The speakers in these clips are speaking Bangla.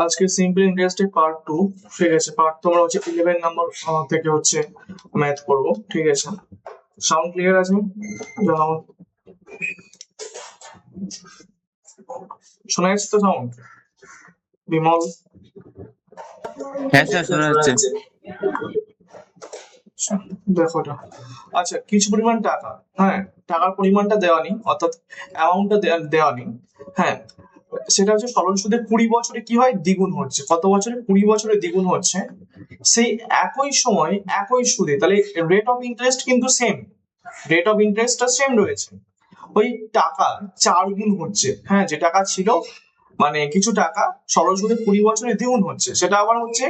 আজকে সিম্পল ইন্টারেস্টের পার্ট 2, ঠিক আছে। পার্ট তোমরা হচ্ছে 11 নাম্বার থেকে হচ্ছে ম্যাথ করবো, ঠিক আছে। সাউন্ড ক্লিয়ার আছে? জানাও, শোনা যাচ্ছে তো সাউন্ড? বিমল? হ্যাঁ স্যার, শোনা যাচ্ছে। দেখো এটা, আচ্ছা কিছু পরিমাণ টাকা, হ্যাঁ টাকার পরিমাণটা দেওয়া নেই, অর্থাৎ অ্যামাউন্টটা দেওয়া নেই, হ্যাঁ সেটা হচ্ছে সরল সুদে 20 বছরে কি হয়, দ্বিগুণ হচ্ছে। কত বছরে? 20 বছরে দ্বিগুণ হচ্ছে। সেই একই সময় একই সুদে, তাহলে রেট অফ ইন্টারেস্ট কিন্তু সেম, রেট অফ ইন্টারেস্টটা সেম রয়েছে, ওই টাকা 4 গুণ হচ্ছে। হ্যাঁ, যে টাকা ছিল মানে কিছু টাকা সরল সুদে 20 বছরে দ্বিগুণ হচ্ছে, সেটা আবার হচ্ছে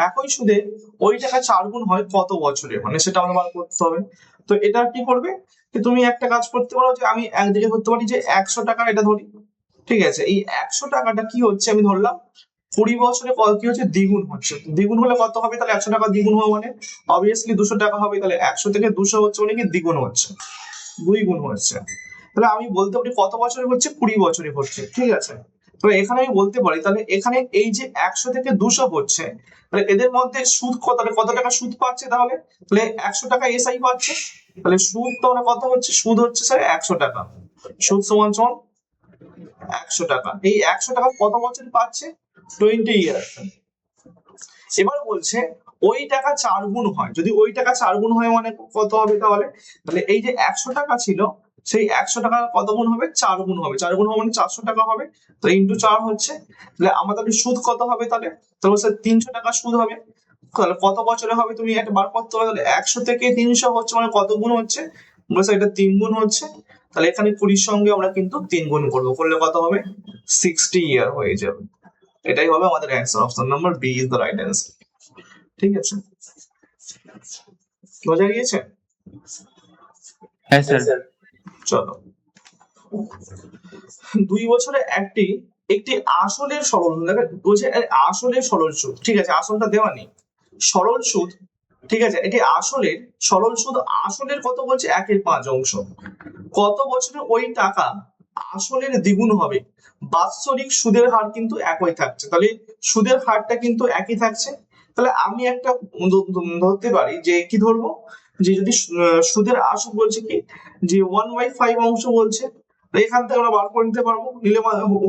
একই সুদে ওই টাকা 4 গুণ হয় কত বছরে, মানে সেটা আমাদের বার করতে হবে। তো এটা কি করবে, যে তুমি একটা কাজ করতে পারো, যে আমি একদিকে ধরতে পারি যে 100 টাকা, এটা ধরি, ঠিক আছে। এই 100 টাকাটা কি হচ্ছে, আমি ধরলাম 20 বছরে কি হচ্ছে, দ্বিগুণ হচ্ছে। দ্বিগুণ হলে কত হবে, তাহলে 100 টাকা দ্বিগুণ হবে মানে অবভিয়াসলি 200 টাকা হবে। তাহলে 100 থেকে 200 হচ্ছে মানে কি দ্বিগুণ হচ্ছে, 2 গুণ হচ্ছে। তাহলে আমি বলতে পারি কত বছরে হচ্ছে, 20 বছরে হচ্ছে, ঠিক আছে। তো এখানে আমি বলতে পারি, তাহলে এখানে এই যে 100 থেকে 200 হচ্ছে, তাহলে এদের মধ্যে সুদ কত, তাহলে কত টাকা সুদ পাচ্ছে, তাহলে 100 টাকা এসআই পাচ্ছে। তাহলে সুদ তাহলে কত হচ্ছে, সুদ হচ্ছে স্যার 100 টাকা, সুদ সমান সমান 100 টাকা। এই 100 টাকা কত বছর পাচ্ছে, 20 ইয়ার্স। এবার বলছে ওই টাকা 4 গুণ হয়, যদি ওই টাকা 4 গুণ হয় মানে কত হবে, তাহলে তাহলে এই যে 100 টাকা ছিল, সেই 100 টাকা কত গুণ হবে, 4 গুণ হবে। 4 গুণ হবে মানে 400 টাকা হবে, তো ইনটু 4 হচ্ছে। তাহলে আমাদের সুদ কত হবে, তাহলে তাহলে স্যার 300 টাকা সুদ হবে। তাহলে কত বছরে হবে তুমি একটা বার করতে হবে, তাহলে 100 থেকে 300 হচ্ছে মানে কত গুণ হচ্ছে, বলছে এটা 3 গুণ হচ্ছে। তাহলে এখানে 20 সঙ্গে আমরা কিন্তু 3 গুণ করবো, করলে কত হবে, 60 ইয়ার হয়ে যাবে। এটাই হবে আমাদের answer, option number B is the right answer, ঠিক আছে। বোঝা গিয়েছে? হ্যাঁ স্যার। চলো, 2 বছরে একটি একটি আসলের সরল বলছে, আসলের সরল সুদ, ঠিক আছে, আসলটা দেওয়া নেই, সরল সুদ, ঠিক আছে। এটি আসলের সরল সুদ, আসলের কত বলছে, 1/5 কত বছরে ওই টাকা আসলের দ্বিগুণ হবে, বাৎসরিক সুদের হার কিন্তু একই থাকছে। তাহলে সুদের হারটা কিন্তু একই থাকছে। তাহলে আমি একটা ধরতে পারি, যে কি ধরবো, যে যদি সুদের আসল বলছে কি, যে 1/5 অংশ বলছে, এখান থেকে আমরা বার করে নিতে পারবো, নিলে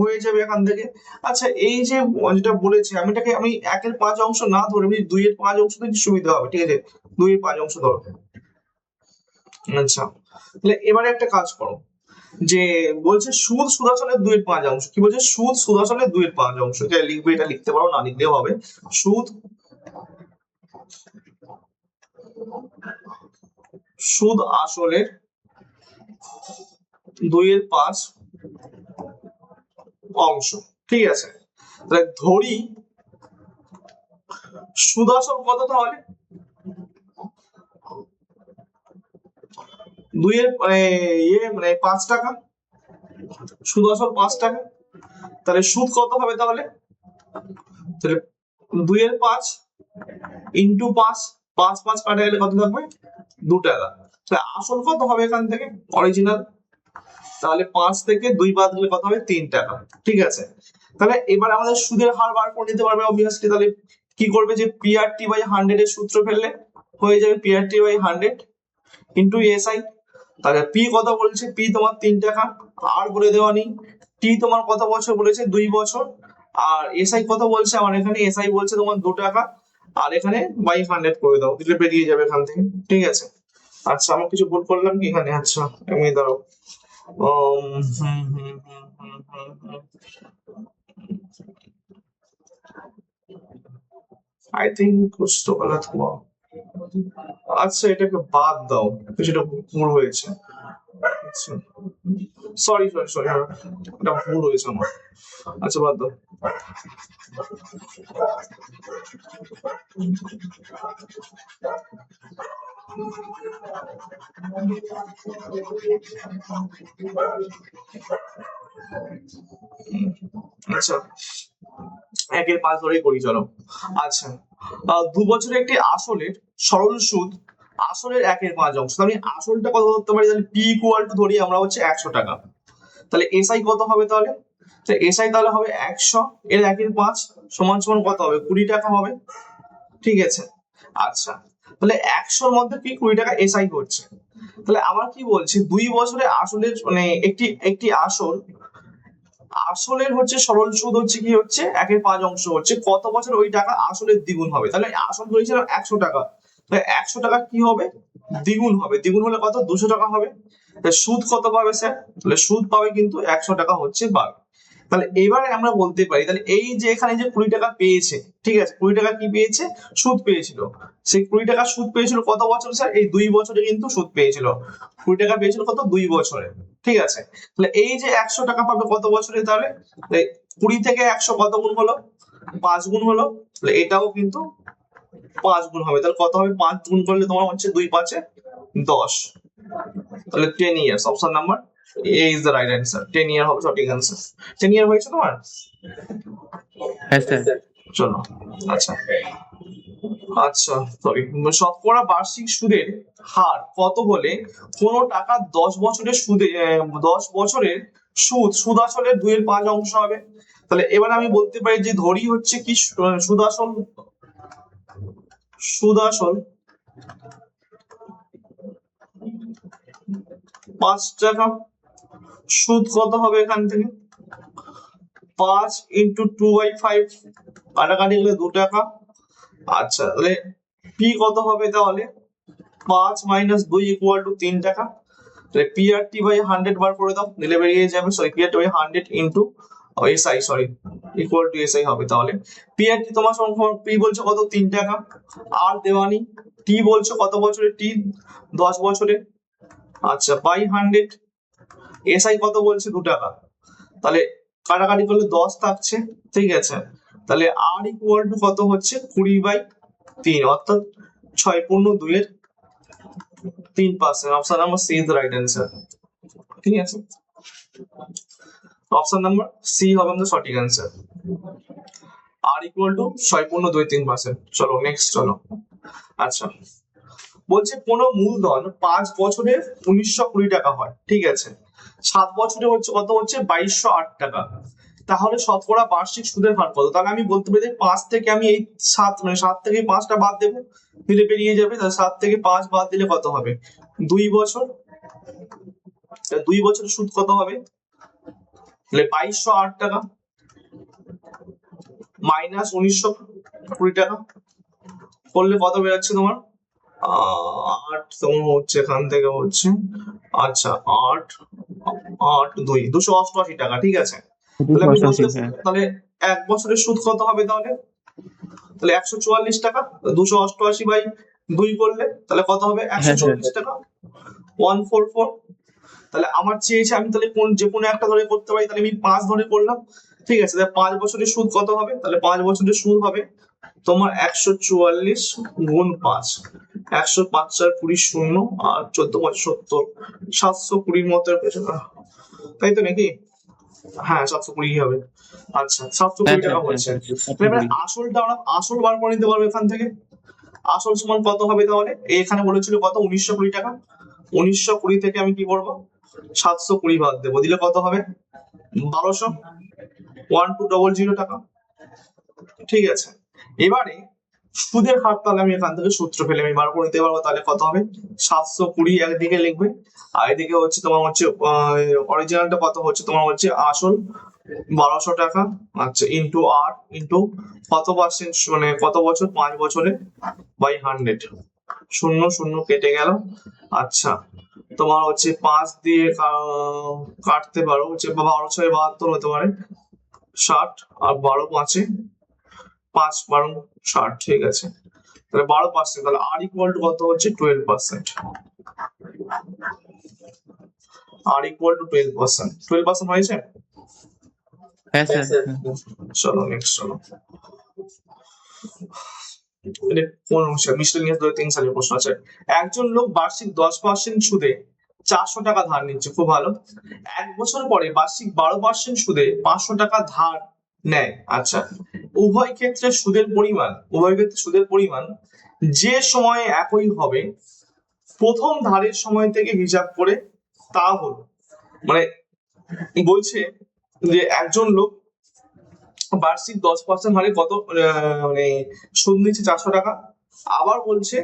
হয়ে যাবে এখান থেকে। আচ্ছা এই যে যেটা বলেছে, আমি এটাকে আমি 1/5 অংশ না ধরে আমি 2/5 অংশ দিতে সুবিধা হবে, ঠিক আছে, 2/5 অংশ ধরো। আচ্ছা তাহলে এবারে একটা কাজ করো, যে বলছে সুদ সুদাচলের 2/5 অংশ, কি বলছে, সুদ সুদাচলের 2/5 অংশ, এটা লিখবে, এটা লিখতে পারো, না লিখলেও হবে। সুদ সুদ আসলের 2/5 অংশ, ঠিক আছে। তাহলে ধরি সুদ আসল কত, তাহলে 5 টাকা, সুদ আসল 5 টাকা। তাহলে সুদ কত হবে, তাহলে 2/5 ইন্টু 5, 5 কাটা গেলে কত থাকবে, 2 টাকা। তাহলে আসল কত হবে এখান থেকে, অরিজিনাল, তাহলে 5 থেকে 2 বাদ দিলে কত হবে, 3 টাকা, ঠিক আছে। তাহলে এবার আমাদের সুদের হার বার করে নিতে পারবে অবভিয়াসলি। তাহলে কি করবে, যে পিআরটি বাই 100 এর সূত্র ফেললে হয়ে যাবে, পিআরটি বাই 100 ইন্টু এসআই। তাহলে পি কত বলছে, পি তোমার 3 টাকা, আর বলে দেওয়া নেই। টি তোমার কত বছর বলেছে, 2 বছর। আর এসআই কত বলছে, আমার এখানে এসআই বলছে তোমার 2 টাকা, আর এখানে বাই 100 করে দাও, দিলে বেরিয়ে যাবে এখান থেকে, ঠিক আছে। আচ্ছা আমার কিছু ভুল করলাম কি এখানে, আচ্ছা এমনি দাঁড়াও, आई थिंक कुछ तो गलत हुआ। আচ্ছা এটাকে বাদ দাও, কিছুটা ভুল হয়েছে। আচ্ছা সরি সরি সরি, এটা ভুল হয়েছে আমার, আচ্ছা বাদ দাও। আচ্ছা 1/5 ধরেই করি, চলো। আচ্ছা 2 বছরে একটি আসলের সরল সুদ, আসলের 1/5 অংশ। আমি আসলটা কত ধরতে পারি, তাহলে পি ইকুয়াল টু ধরি আমরা হচ্ছে 100 টাকা। তাহলে এসআই কত হবে তাহলে? এসআই তাহলে হবে 100 এর 1/5 সমান সমান কত হবে? 20 টাকা হবে। ঠিক আছে, আচ্ছা তাহলে 100-র মধ্যে কি 20 টাকা এসআই হচ্ছে। তাহলে আমার কি বলছে 2 বছরে আসলের মানে একটি আসলের হচ্ছে সরল সুদ হচ্ছে কি হচ্ছে 1/5 অংশ হচ্ছে কত বছর ওই টাকা আসলের দ্বিগুণ হবে। তাহলে আসল ধরেছিলাম 100 টাকা, তাহলে 100 টাকা কি হবে? দ্বিগুণ হবে। দ্বিগুণ হলে কত? 200 টাকা হবে। তাহলে সুদ কত পাবে স্যার? তাহলে সুদ পাবে কিন্তু 100 টাকা হচ্ছে পাবে। তাহলে এবারে আমরা বলতে পারি তাহলে এই যে এখানে যে 20 টাকা পেয়েছে, ঠিক আছে, 20 টাকা কি পেয়েছে? সুদ পেয়েছিল। সেই 20 টাকা সুদ পেয়েছিল কত বছর স্যার? এই 2 বছরে কিন্তু সুদ পেয়েছিল। 20 টাকা পেয়েছিল কত? 2 বছরে। ঠিক আছে, তাহলে এই যে 100 টাকা পাবে কত বছরে? তাহলে 20 থেকে 100 কত গুণ হলো? 5 গুণ হলো। তাহলে এটাও কিন্তু 5 গুণ হবে। তাহলে কত হবে? 5 গুণ করলে তোমার হচ্ছে 2 5 10। তাহলে 10 years, option number A is the right answer. 10 ইয়ার হবে সঠিক অ্যান্সার। 10 ইয়ার হয়েছে তোমার? হ্যাঁ স্যার। চলো, আচ্ছা আচ্ছা সরি, শতকরা বার্ষিক সুদের হার কত হলে কোন টাকা 10 বছরের সুদে 10 বছরের সুদ আসলে 2/5 অংশ হবে? তাহলে এবার আমি বলতে পারি যে ধরি হচ্ছে কি সুদ আসল 5 টাকা। সুদ কত হবে এখান থেকে? 5 ইন্টু 2/5, কাটাকাটি গেলে 2 টাকা। আচ্ছা তাহলে পি কত হবে তাহলে? 5 মাইনাস 2 ইকুয়াল টু 3 টাকা। তাহলে পি আর টি বাই 100 বার করে দাও, দিলে বেরিয়ে যাবে। Sorry, P R T by 100 into SI, sorry, equal to SI হবে। তাহলে পি আর টি তোমার পি বলছে কত? 3 টাকা। আর দেওয়ানি টি বলছে কত বছরে? টি 10 বছরে। আচ্ছা বাই 100, এসআই কত বলছে? 2 টাকা। তাহলে কাটাকাটি করলে 10 থাকছে। ঠিক আছে, তাহলে আর ইকুয়াল টু কত হচ্ছে? 20/3, অর্থাৎ 6 পূর্ণ 2 এর 3%। Option number C is the right answer. ঠিক আছে, অপশন নাম্বার সি হবে আমাদের সঠিক অ্যান্সার। আর ইকুয়াল টু 6 পূর্ণ 2 3%। চলো নেক্সট, চলো। আচ্ছা বলছে কোন মূলধন 5 বছরে 1920 টাকা হয়, ঠিক আছে, 7 বছরে হচ্ছে কত? হচ্ছে 2208 টাকা। তাহলে শতকরা বার্ষিক সুদের হার কত? তাহলে আমি বলতে পারি 5 থেকে আমি এই 7 মানে 7 থেকে 5টা বাদ দেবো, দিলে বেরিয়ে যাবে। তাহলে 7 থেকে 5 বাদ দিলে কত হবে? 2 বছর। 2 বছরের সুদ কত হবে? তাহলে 2208 টাকা মাইনাস 1920 টাকা করলে কত বেরোচ্ছে তোমার? 8 তোমার হচ্ছে এখান থেকে হচ্ছে, আচ্ছা 8 8 2 288 টাকা। ঠিক আছে, তাহলে আমি বলতে তাহলে 1 বছরের সুদ কত হবে তাহলে? তাহলে 144 টাকা। 288 বাই 2 করলে তাহলে কত হবে? 144 টাকা, 144। তাহলে আমার চেয়েছে আমি তাহলে যে কোনো একটা ধরে করতে পারি, তাহলে আমি 5 ধরে করলাম। ঠিক আছে, তাহলে 5 বছরের সুদ কত হবে? তাহলে 5 বছরের সুদ হবে তোমার 144 গুণ 5, 105 4 20 শূন্য আর 14 5 70, 720 মতো, তাই তো নাকি? হ্যাঁ 720 হবে। আচ্ছা 720 টাকা হচ্ছে। এবার আসলটা আমরা আসল বার করে নিতে পারবো এখান থেকে। আসল সমান কত হবে তাহলে? এখানে বলেছিল কত? 1920 টাকা। 1920 থেকে আমি কি করবো? 720 বাদ দেবো, দিলে কত হবে? 1200, 1200 টাকা। ঠিক আছে, এবারে সুদের হার তাহলে আমি এখান থেকে সূত্র ফেলে আমি বার করে নিতে পারবো। তাহলে কত হবে? 720 একদিকে লিখবে, আর এদিকে হচ্ছে তোমার হচ্ছে অরিজিনালটা কত হচ্ছে তোমার হচ্ছে আসল 1200 টাকা। আচ্ছা ইন্টু আর ইন্টু কত পার্সেন্ট মানে কত বছর? 5 বছরে বাই 100, শূন্য শূন্য কেটে গেল। আচ্ছা তোমার হচ্ছে 5 দিয়ে কাটতে পারো হচ্ছে 12 6 72 হতে পারে 60, আর 12 5 5 12 60। ঠিক আছে, তাহলে 12%। তাহলে আর ইকুয়াল টু কত হচ্ছে? 12%। আর ইকুয়াল টু 12%। 12% হয়েছে? হ্যাঁ স্যার। চলো নেক্সট, চলো। কোন মিসলেনিয়াস 2-3 সালের প্রশ্ন আছে। একজন লোক বার্ষিক 10% সুদে 400 টাকা ধার নিচ্ছে, খুব ভালো। 1 বছর পরে বার্ষিক 12% সুদে 500 টাকা ধার নেয়। আচ্ছা উভয় ক্ষেত্রে সুদের পরিমাণ যে সময়ে একই হবে প্রথম ধারের সময় থেকে হিসাব করে তা হলো, মানে বলছে যে একজন লোক বার্ষিক 10% হারে কত মানে সুদ নিচ্ছে 400 টাকা। আবার বলছে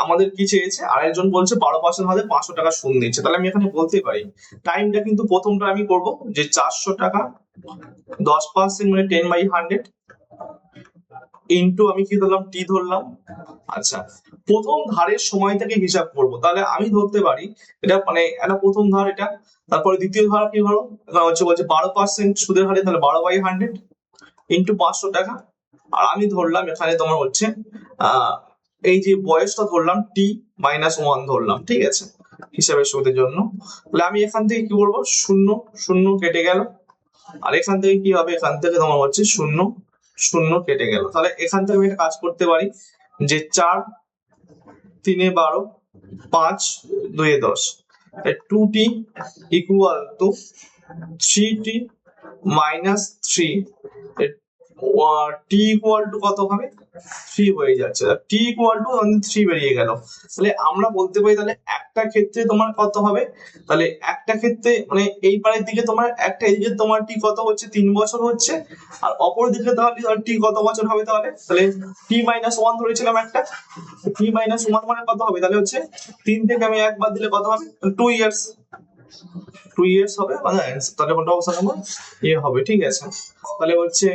আমাদের কি চেয়েছে, আরেকজন বলছে 12% হারে 500 টাকা সুদ নিচ্ছে। তাহলে আমি এখানে বলতে পারি টাইমটা কিন্তু প্রথমটা আমি করব যে 400 টাকা 10% মানে 10/100 ইন্টু আমি কি ধরলাম, টি ধরলাম। আচ্ছা, প্রথম ধারের সময় থেকে হিসাব করব। তাহলে আমি ধরতে পারি এটা মানে একটা প্রথম ধার এটা, তারপরে দ্বিতীয় ধার কি ধরো, হচ্ছে বলছে 12% সুদের হারে, তাহলে 12/100 ইন্টু 500 টাকা। আর আমি ধরলাম এখানে তোমার হচ্ছে এই যে বয়সটা ধরলাম T-1 ধরলাম, ঠিক আছে, হিসাবের সুবিধার জন্য। তাহলে আমি এখান থেকে কি করবো, শূন্য শূন্য কেটে গেল, আর এখান থেকে কি হবে, এখান থেকে তোমার হচ্ছে শূন্য শূন্য কেটে গেল। তাহলে এখান থেকে আমি একটা কাজ করতে পারি যে 4-3-12 5-2-10 2t equal to 3t minus 3, T equal to কত হবে, 3 হয়ে যাচ্ছে। টি ইকুয়াল টু 3 বেরিয়ে গেল। তাহলে আমরা বলতে পারি তাহলে একটা ক্ষেত্রে তোমার কত হবে, তাহলে একটা ক্ষেত্রে মানে এই পারের দিকে তোমার একটা, এদিকে তোমার টি কত হচ্ছে, 3 বছর হচ্ছে, আর অপর দিকে তাহলে টি কত বছর হবে, তাহলে তাহলে T-1 ধরেছিলাম একটা, T-1 মানে কত হবে, তাহলে হচ্ছে 3 থেকে আমি 1 বাদ দিলে কত হবে, 2 ইয়ার্স, 2 ইয়ার্স হবে মানে answer। তাহলে কোনটা অপশন নম্বর এ হবে, ঠিক আছে। তাহলে হচ্ছে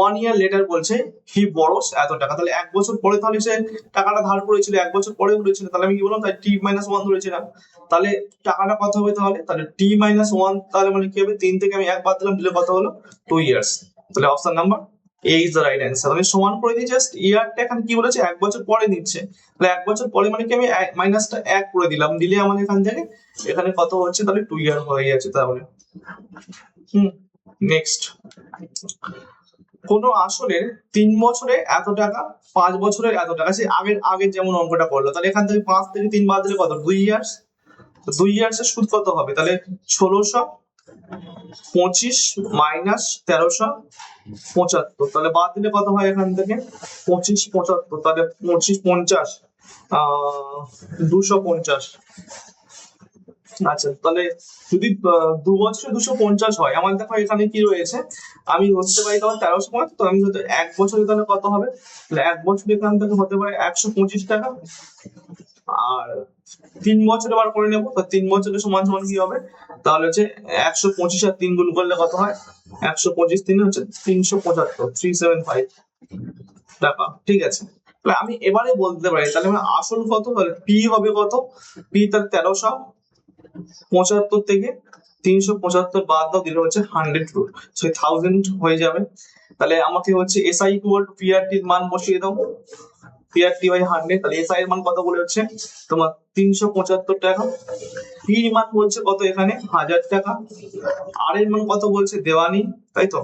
1 ইয়ার লেটার বলছে হি বরোস এত টাকা, তাহলে 1 বছর পরে তাহলে সে টাকাটা ধার করেছিল, 1 বছর পরে করেছিল, তাহলে আমি কি বললাম, তাই T-1 ধরেছিলাম। তাহলে টাকাটা কত হবে, তাহলে তাহলে T-1 তাহলে মানে কি হবে, 3 থেকে আমি 1 বাদ দিলাম, দিলে কত হলো, 2 ইয়ার্স। তাহলে option number A is the right answer. আমি সমান করে দিই, জাস্ট ইয়ারটা এখানে কি বলেছে, 1 বছর পরে নিচ্ছে, তাহলে 1 বছর পরে মানে কি আমি মাইনাসটা 1 করে দিলাম, দিলে আমার এখান থেকে এখানে কত হচ্ছে, তাহলে 2 ইয়ার হয়ে যাচ্ছে তাহলে। নেক্সট, কোন আসলের 3 বছরে এত টাকা, 5 বছরের এত টাকা, সে আগের আগের যেমন অঙ্কটা করলো, তাহলে এখান থেকে 5 থেকে 3 বাদ দিলে কত, 2 ইয়ার্স। 2 ইয়ার্সের সুদ কত হবে, তাহলে 1625 মাইনাস 1375, তাহলে বাদ দিলে কত হয় এখান থেকে, 2575, তাহলে 25-50 250। আচ্ছা, তাহলে যদি 2 বছরে 250 হয়, আমার দেখো এখানে কি রয়েছে, আমি ধরতে পারি তখন 1300, তো আমি ধরতে 1 বছরে তাহলে কত হবে, তাহলে 1 বছরে এখান থেকে হতে পারে 125 টাকা, আর 3 বছরে বার করে নেবো, তো 3 বছরের সমান সমান কি হবে, তাহলে হচ্ছে 125 আর 3 গুণ করলে কত হয়, 125 3 হচ্ছে 375, 375 টাকা, ঠিক আছে। তাহলে আমি এবারে বলতে পারি তাহলে আমার আসল কত, তাহলে পি হবে কত, পি তার 1375 থেকে 375 বাদ দাও, দিলে হচ্ছে 100 রুট, সেই 1000 হয়ে যাবে। তাহলে আমাকে হচ্ছে এসআই ইকুয়াল টু পিআরটি এর মান বসিয়ে দাও, পিআরটি বাই 100, তাহলে এসআই এর মান কত বলে হচ্ছে তোমার 375 টাকা, পি এর মান বলছে কত এখানে 1000 টাকা, আর এর মান কত বলছে দেওয়ানি, তাই তো,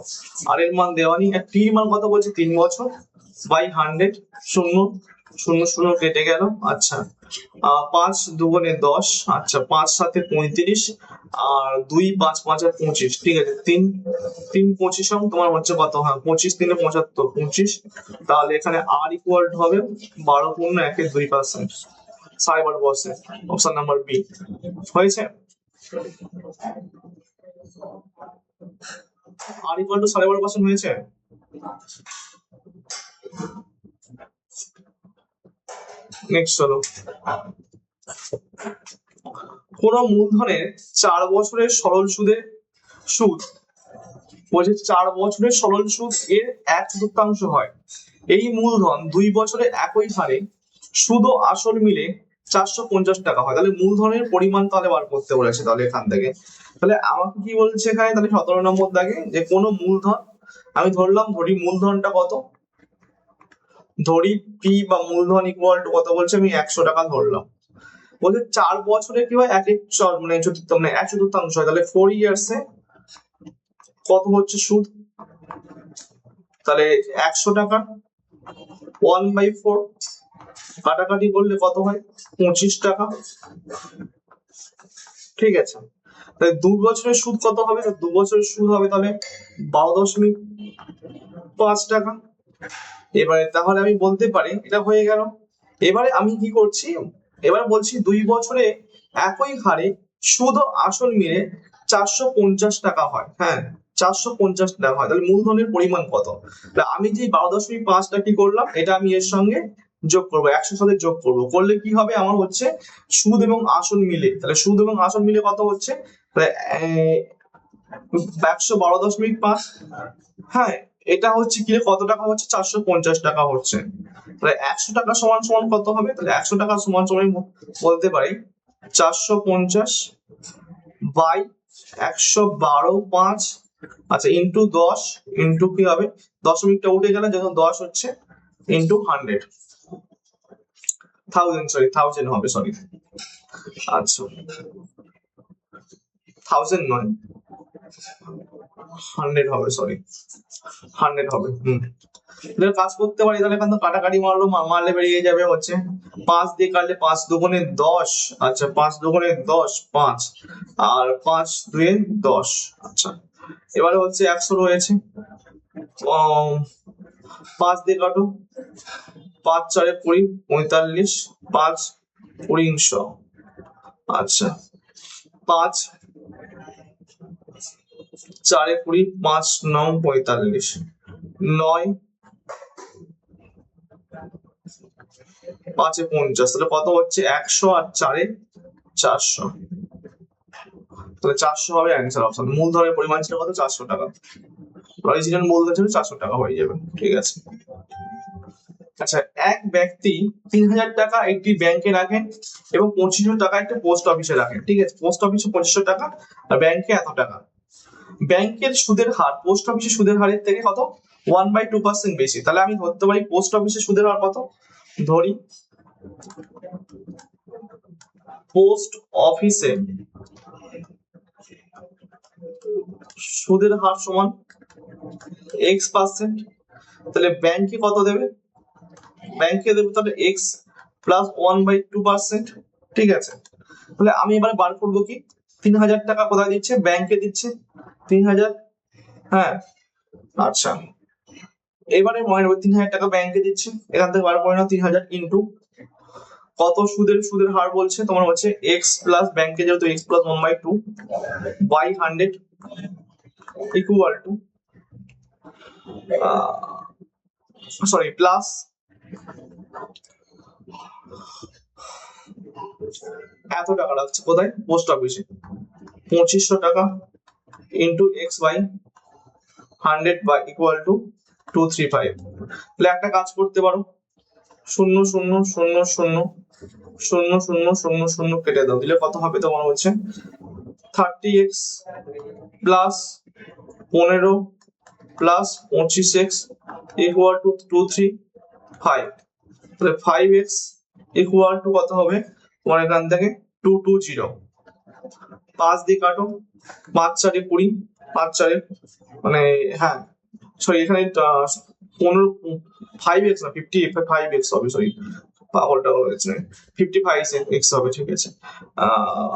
আর এর মান দেওয়ানি, আর টি এর মান কত বলছে 3 বছর বাই 100, শূন্য শূন্য শূন্য কেটে গেল। আচ্ছা, 5 দুগুণে 10, আচ্ছা 5 7 35, আর 2 5 5 আর 25, ঠিক আছে, 3 3 25 তোমার হচ্ছে কত, হ্যাঁ 25 3 75 25, তাহলে এখানে আর ইকুয়াল টু হবে 12.1-2%, 12%, অপশন নাম্বার বি হয়েছে। আর ইকুয়াল টু 12.5% হয়েছে। নেক্সট হলো, কোন মূলধনের 4 বছরের সরল সুদের সুদ বলছে 4 বছরের সরল সুদ এর 1/4 হয়, এই মূলধন 2 বছরে একই হারে সুদ ও আসল মিলে 450 টাকা হয়। তাহলে মূলধনের পরিমাণ তাহলে বার করতে বলেছে, তাহলে এখান থেকে তাহলে আমাকে কি বলছে এখানে, তাহলে 17 নম্বর দাগে যে কোন মূলধন, আমি ধরলাম, ধরি মূলধনটা কত, ধরি পি বা মূলধন ইকুয়াল টু কত বলছে, আমি 100 টাকা ধরলাম, বলছে 4 বছরে কি হয়, মানে 1/4 হয়, তাহলে 4 ইয়ার্সে কত হচ্ছে সুদ, তাহলে 100 টাকা 1/4 কাটাকাটি করলে কত হয় 25 টাকা, ঠিক আছে। তাহলে 2 বছরের সুদ কত হবে, 2 বছরের সুদ হবে তাহলে 12.5 টাকা। এবারে তাহলে আমি বলতে পারি এটা হয়ে গেল। এবারে আমি কি করছি, এবার বলছি 2 বছরে একই হারে সুদ ও আসল মিলে 450 টাকা হয়, হ্যাঁ 450 টাকা হয়, তাহলে মূলধনের পরিমাণ কত? তাহলে আমি যে 12.5টা কি করলাম, এটা আমি এর সঙ্গে যোগ করবো, 100 সাথে যোগ করবো, করলে কি হবে আমার হচ্ছে সুদ এবং আসল মিলে, তাহলে সুদ এবং আসল মিলে কত হচ্ছে, তাহলে 112.5, হ্যাঁ এটা হচ্ছে কি কত টাকা হচ্ছে, 450 টাকা হচ্ছে। তাহলে 100 টাকা সমান সমান কত হবে, তাহলে 100 টাকা সমান সমান বলতে পারি 450 বাই 112.5, আচ্ছা ইন্টু 10, ইন্টু কি হবে, দশমিকটা উঠে গেলে যখন 10 হচ্ছে, ইন্টু 100, থাউজেন্ড হবে, সরি আচ্ছা 1000 নয়, 100 হবে, সরি 100 হবে। তাহলে কাজ করতে পারি, তাহলে এখান থেকে কাটাকাটি মারলে বেরিয়ে যাবে হচ্ছে 5 দিয়ে কাটলে 5 দুগুণে 10, আচ্ছা 5 দুগুণে 10 5, আর 5 দুয়ে 10, আচ্ছা এবারে হচ্ছে 100 রয়েছে, 5 দিয়ে কাটো, 5 4 20 45, 5 20 100, আচ্ছা 5 4 20 5 9 45, 9 5 50, তাহলে কত হচ্ছে 100 আর 4 400, তাহলে 400 হবে অ্যান্সার অপশন। মূলধনের পরিমাণ ছিল কত, 400 টাকা, অরিজিনাল মূলধন ছিল 400 টাকা হয়ে যাবে, ঠিক আছে। আচ্ছা এক ব্যক্তি 3000 টাকা একটি ব্যাংকে রাখেন এবং 2500 টাকা একটা পোস্ট অফিসে রাখেন, ঠিক আছে, পোস্ট অফিসে 2500 টাকা আর ব্যাংকে এত টাকা, ব্যাংকের সুদের হার পোস্ট অফিসের সুদের হারের থেকে কত 1/2% বেশি, তাহলে আমি ধরতে পারি পোস্ট অফিসের সুদের হার কত, ধরি পোস্ট অফিসে সুদের হার সমান x%, তাহলে ব্যাংকে কত দেবে, ব্যাংকে দেবে তাহলে x প্লাস 1/2%, ঠিক আছে। তাহলে আমি এবারে বার করবো কি 3000 টাকা কোথায় দিচ্ছে, ব্যাংকে দিচ্ছে 3000, হ্যাঁ আচ্ছা এবারে মনে রাখবে 3000 টাকা ব্যাংকে দিচ্ছে, এখান থেকে বার করে নাও 3000 ইন্টু কত সুদের হার বলছে তোমার হচ্ছে x প্লাস ব্যাংকে যেহেতু x plus 1/2 by 100 equal to sorry plus এত টাকা রাখছে কোথায়, পোস্ট অফিসে 2500 টাকা into x by 100 by equal to 235, তাহলে একটা কাজ করতে পারো 0 0 0 0 0 0 0 0 কেটে দাও, দিলে কত হবে তোমার হচ্ছে 30x plus 15 plus 25x equal to 235, তাহলে 5x ইকুয়াল টু কত হবে তোমার এখান থেকে 220, 5 দিয়ে কাটো, 5 4 20, 5 4 মানে হ্যাঁ সরি এখানে 15 5x না 55x হবে, সরি পাগলটা হয়েছে 55x হবে, ঠিক আছে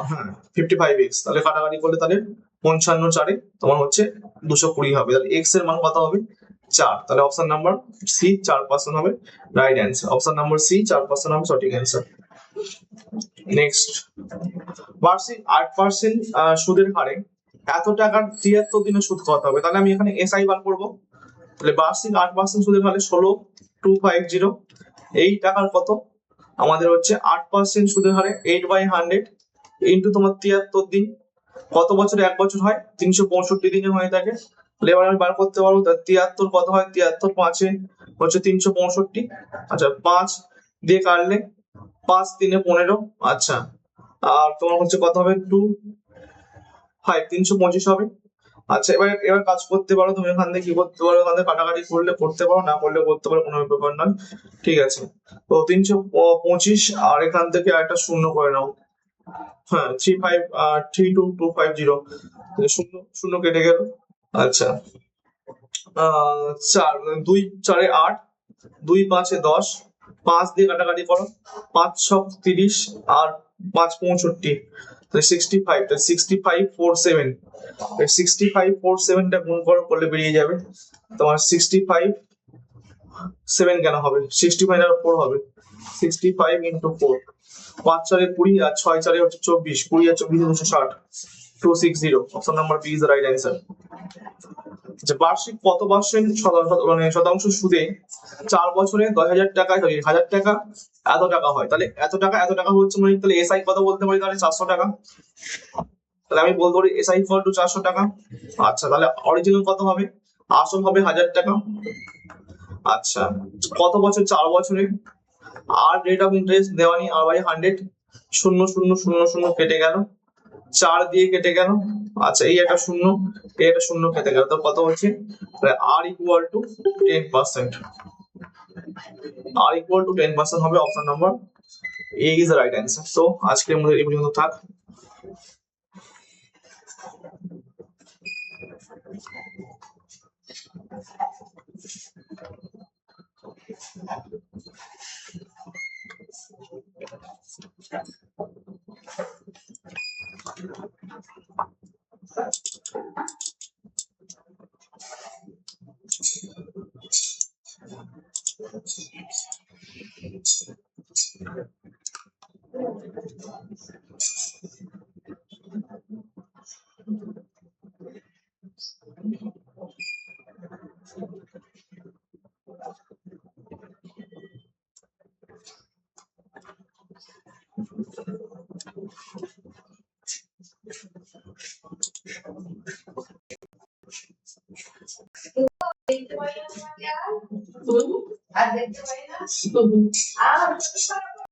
হ্যাঁ 55x, তাহলে কাটাকাটি করলে তাহলে 55 4 তোমার হচ্ছে 220 হবে, তাহলে x এর মান কত হবে 4, তাহলে অপশন নাম্বার সি 4% হবে right answer, option number C 4% হবে সঠিক অ্যান্সার। নেক্সট বার্ষিক 8% সুদের হারে এত টাকার 73 দিনে সুদ কত হবে, তাহলে আমি এখানে এসআই বার করবো, তাহলে বার্ষিক 8% সুদের হারে 16,250, এই টাকার কত আমাদের হচ্ছে 8% সুদের হারে 8/100 ইন্টু তোমার 73 দিন, কত বছরে এক বছর হয় 365 দিনে হয়ে থাকে, তাহলে এবার আমি বার করতে পারবো 73 কত হয়, 73 5 হচ্ছে 365, আচ্ছা 5 দিয়ে কাটলে 5 3 15, আচ্ছা আর তোমার হচ্ছে কত হবে 2 5 325 হবে, আচ্ছা এবার কাজ করতে পারো তুমি, এখান থেকে কি করতে পারো, এখান থেকে কাটাকাটি করলে করতে পারো, না করলে করতে পারো, কোনো ব্যাপার নয়, ঠিক আছে। তো 325 আর এখান থেকে একটা শূন্য করে নাও, হ্যাঁ 35250, শূন্য শূন্য কেটে গেল, আচ্ছা 4 2 4 8 2 5 10, 5 দিয়ে কাটাকাটি করো, 5 6 30 আর 5 65, 65, 65 47 টা গুণ করলে বেরিয়ে যাবে তোমার 65 7 কেন হবে 65 আর 4 হবে 65 ইন্টু 4, 5 4 20 আর 6 4 হচ্ছে 24, 20 আর 24 260, 260. Option number B is the right answer. যে বার্ষিক কত পার্সেন্ট মানে শতাংশ সুদে 4 বছরে 10,000 টাকা 1,000 টাকা এত টাকা হয়, তাহলে এত টাকা হচ্ছে মানে তাহলে এসআই কত বলতে পারি, তাহলে 400 টাকা। তাহলে আমি বলতে পারি এসআই ইকুয়াল টু 400 টাকা। আচ্ছা, তাহলে অরিজিনাল কত হবে, আসল হবে 1,000 টাকা। আচ্ছা, কত বছর, 4 বছরে। আর রেট অফ ইন্টারেস্ট দেওয়া নেই, আর বাই 100, 0 কেটে গেল, 4 দিয়ে কেটে গেল। আচ্ছা, এই একটা শূন্য, এই একটা শূন্য কেটে গেল, তো কত হচ্ছে, আর ইকুয়াল টু 10%। আর ইকুয়াল টু 10% হবে, option number A is the right answer. So আজকের মধ্যে এই পর্যন্ত থাক। দেখতে পাই না আর দেখতে পাই না